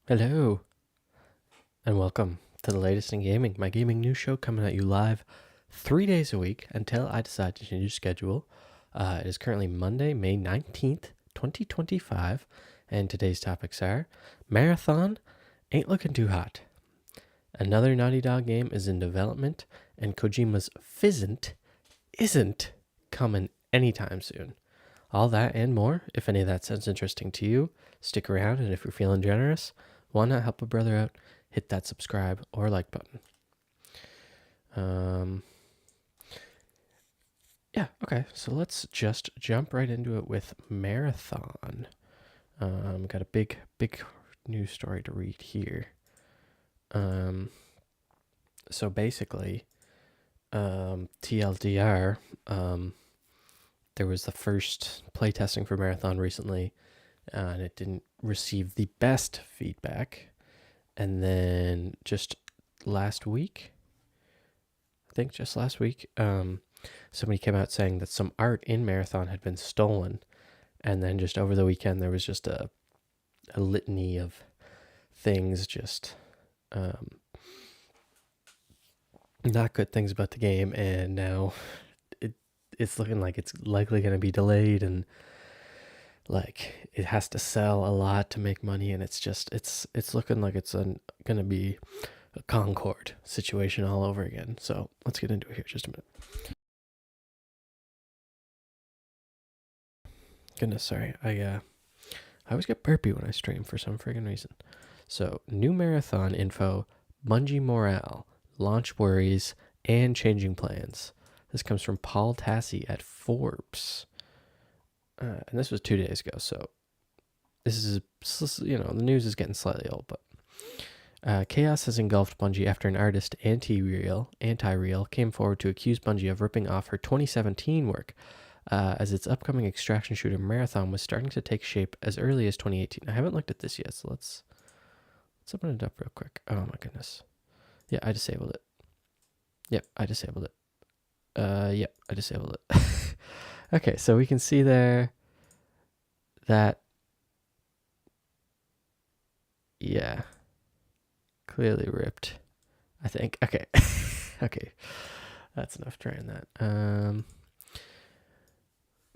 Hello, and welcome to the latest in gaming, my gaming news show coming at you live 3 days a week until I decide to change the schedule. It is currently Monday, May 19th, 2025, and today's topics are Marathon ain't looking too hot. Another Naughty Dog game is in development, and Kojima's Fizzant isn't coming anytime soon. All that and more. If any of that sounds interesting to you, stick around, and if you're feeling generous, why not help a brother out? Hit that subscribe or like button. Okay, so let's just jump right into it with Marathon. Got a big news story to read here. So basically, TLDR, there was the first playtesting for Marathon recently, and it didn't receive the best feedback. And then just last week, somebody came out saying that some art in Marathon had been stolen. And then just over the weekend, there was just a litany of things, just not good things about the game. And now it's looking like it's likely going to be delayed, and like it has to sell a lot to make money. And it's looking like it's going to be a Concord situation all over again. So let's get into it here just a minute. Goodness, sorry. I always get burpy when I stream for some friggin' reason. So, new Marathon info, Bungie morale, launch worries, and changing plans. This comes from Paul Tassi at Forbes. And this was 2 days ago, so this is, the news is getting slightly old, but chaos has engulfed Bungie after an artist, Anti-Real, came forward to accuse Bungie of ripping off her 2017 work, as its upcoming extraction shooter Marathon was starting to take shape as early as 2018. I haven't looked at this yet, so let's open it up real quick. Oh my goodness. Yeah, I disabled it. Yep, I disabled it. Yep, I disabled it. Okay, so we can see there that, yeah, clearly ripped, I think. Okay. Okay, that's enough trying that.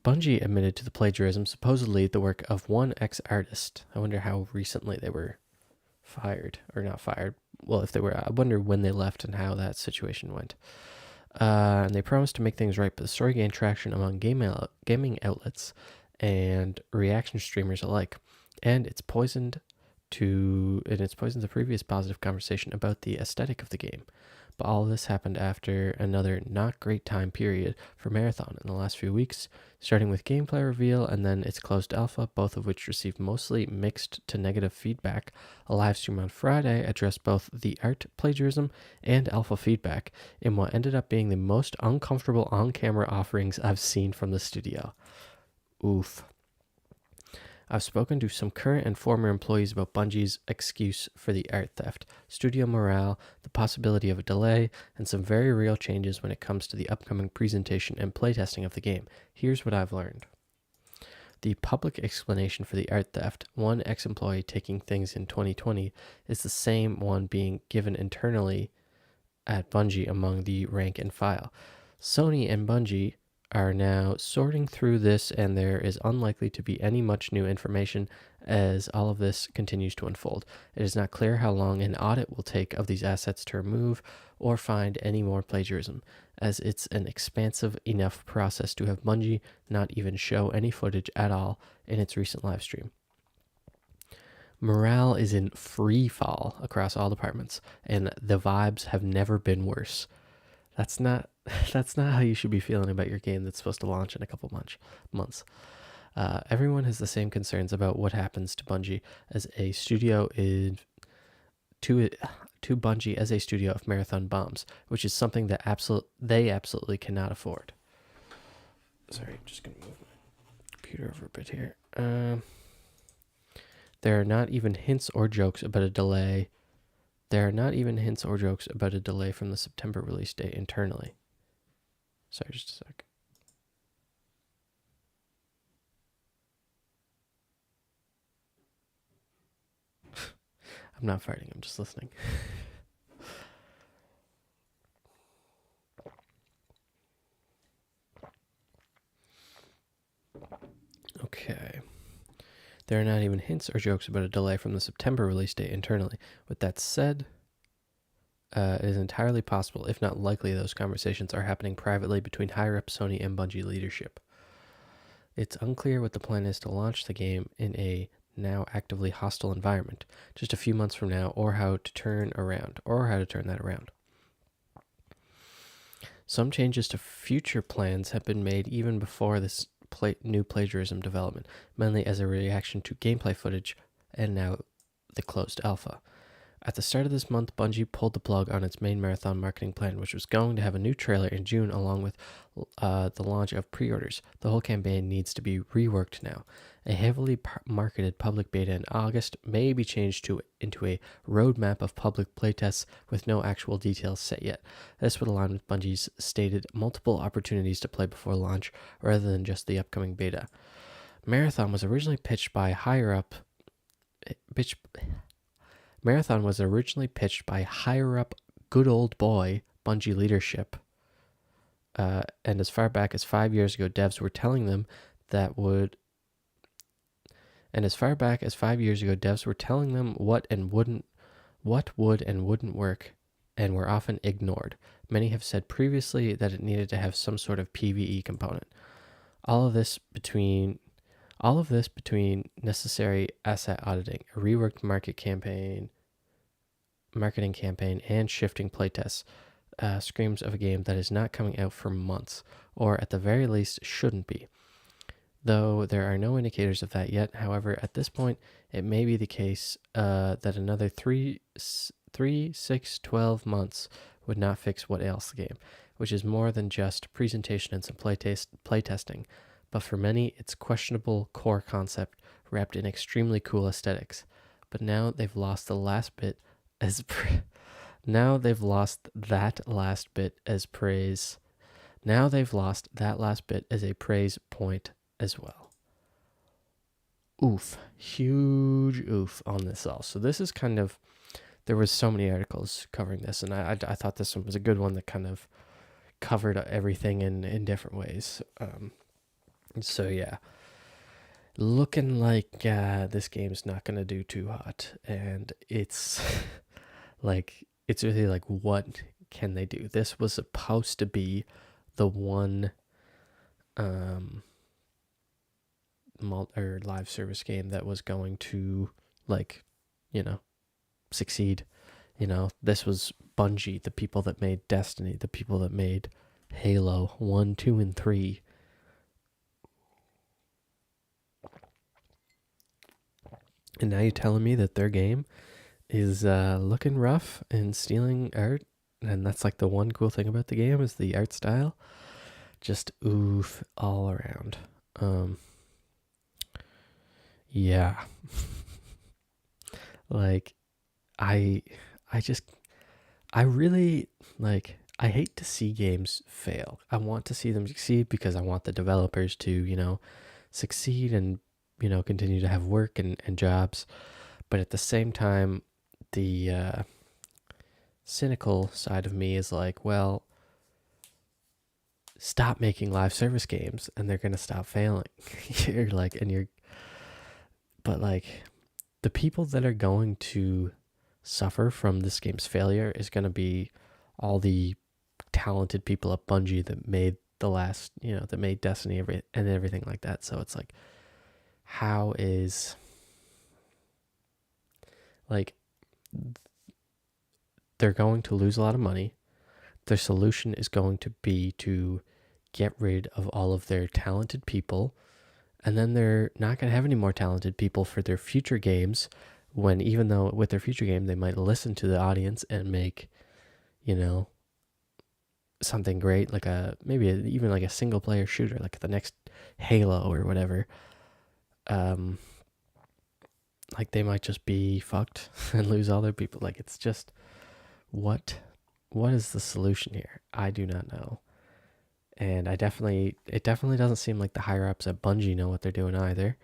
Bungie admitted to the plagiarism, supposedly the work of one ex-artist. I wonder how recently they were fired, or not fired. Well, if they were, I wonder when they left and how that situation went. And they promised to make things right, but the story gained traction among gaming outlets and reaction streamers alike, and it's poisoned the previous positive conversation about the aesthetic of the game. But all of this happened after another not great time period for Marathon in the last few weeks, starting with gameplay reveal and then its closed alpha, both of which received mostly mixed to negative feedback. A live stream on Friday addressed both the art plagiarism and alpha feedback in what ended up being the most uncomfortable on-camera offerings I've seen from the studio. Oof. I've spoken to some current and former employees about Bungie's excuse for the art theft, studio morale, the possibility of a delay, and some very real changes when it comes to the upcoming presentation and playtesting of the game. Here's what I've learned. The public explanation for the art theft, one ex-employee taking things in 2020, is the same one being given internally at Bungie among the rank and file. Sony and Bungie are now sorting through this, and there is unlikely to be any much new information as all of this continues to unfold. It is not clear how long an audit will take of these assets to remove or find any more plagiarism, as it's an expansive enough process to have Bungie not even show any footage at all in its recent live stream. Morale is in free fall across all departments, and the vibes have never been worse. That's not how you should be feeling about your game that's supposed to launch in a couple months. Everyone has the same concerns about what happens to Bungie as a studio to Bungie as a studio if Marathon bombs, which is something that they absolutely cannot afford. Sorry, I'm just gonna move my computer over a bit here. There are not even hints or jokes about a delay. There are not even hints or jokes about a delay from the September release date internally. Sorry, just a sec. I'm not fighting. I'm just listening. Okay. There are not even hints or jokes about a delay from the September release date internally. With that said, it is entirely possible, if not likely, those conversations are happening privately between higher up Sony and Bungie leadership. It's unclear what the plan is to launch the game in a now actively hostile environment just a few months from now, or how to turn that around. Some changes to future plans have been made even before this new plagiarism development, mainly as a reaction to gameplay footage and now the closed alpha. At the start of this month, Bungie pulled the plug on its main marathon marketing plan, which was going to have a new trailer in June along with the launch of pre-orders. The whole campaign needs to be reworked now. A heavily marketed public beta in August may be changed into a roadmap of public playtests with no actual details set yet. This would align with Bungie's stated multiple opportunities to play before launch rather than just the upcoming beta. Marathon was originally pitched by higher up good old boy Bungie leadership. And as far back as 5 years ago, devs were telling them what would and wouldn't work, and were often ignored. Many have said previously that it needed to have some sort of PvE component. All of this between necessary asset auditing, a reworked marketing campaign, and shifting playtests screams of a game that is not coming out for months, or at the very least shouldn't be. Though there are no indicators of that yet. However, at this point, it may be the case that another 3, 6, 12 months would not fix what ails the game, which is more than just presentation and some playtesting. But for many, it's questionable core concept wrapped in extremely cool aesthetics. But now they've lost the last bit as now they've lost that last bit as praise. Now they've lost that last bit as a praise point as well. Oof. Huge oof on this all. So this is kind of, there was so many articles covering this, and I thought this one was a good one that kind of covered everything in different ways. So yeah, looking like this game's not gonna do too hot, and it's like, it's really like, what can they do? This was supposed to be the one live service game that was going to, like, succeed. This was Bungie, the people that made Destiny, the people that made Halo 1, 2, and 3. And now you're telling me that their game is looking rough and stealing art, and that's like the one cool thing about the game is the art style. Just oof all around. Yeah. Like, I really, like, I hate to see games fail. I want to see them succeed because I want the developers to, succeed and, continue to have work and jobs. But at the same time, the cynical side of me is like, well, stop making live service games and they're going to stop failing. But like, the people that are going to suffer from this game's failure is going to be all the talented people at Bungie that made that made Destiny and everything like that. So it's like, how is, like, they're going to lose a lot of money. Their solution is going to be to get rid of all of their talented people, and then they're not going to have any more talented people for their future games, when even though with their future game they might listen to the audience and make, something great, like even like a single player shooter, like the next Halo or whatever. Like, they might just be fucked and lose all their people. Like, it's just, what is the solution here? I do not know. And it definitely doesn't seem like the higher ups at Bungie know what they're doing either,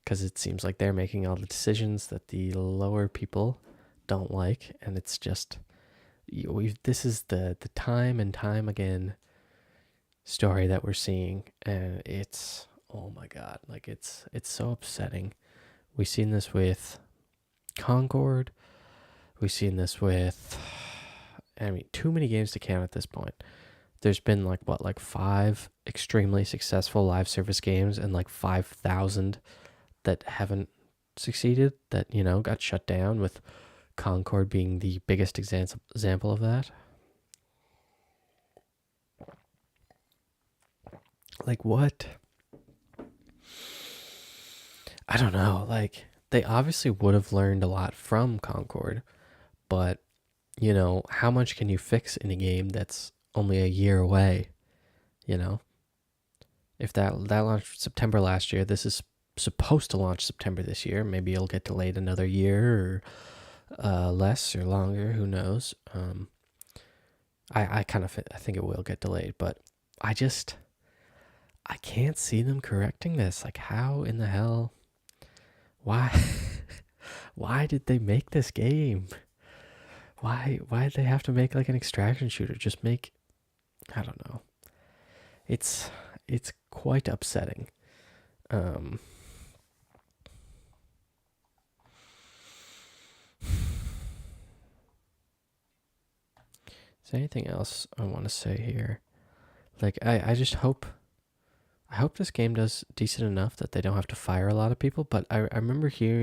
because it seems like they're making all the decisions that the lower people don't like, and it's just this is the time and time again story that we're seeing, and it's, oh my god, like it's so upsetting. We've seen this with Concord. We've seen this with, I mean, too many games to count at this point. There's been like 5 extremely successful live service games and like 5,000 that haven't succeeded, that, got shut down, with Concord being the biggest example of that. Like, what? I don't know. Like, they obviously would have learned a lot from Concord, but, how much can you fix in a game that's only a year away? If that launched September last year, this is supposed to launch September this year. Maybe it'll get delayed another year, or less or longer. Who knows? I think it will get delayed, but I can't see them correcting this. Like, how in the hell? Why? Why did they make this game? Why did they have to make like an extraction shooter? Just make, I don't know. It's quite upsetting. Is there anything else I want to say here? Like, I just hope this game does decent enough that they don't have to fire a lot of people. But I remember hearing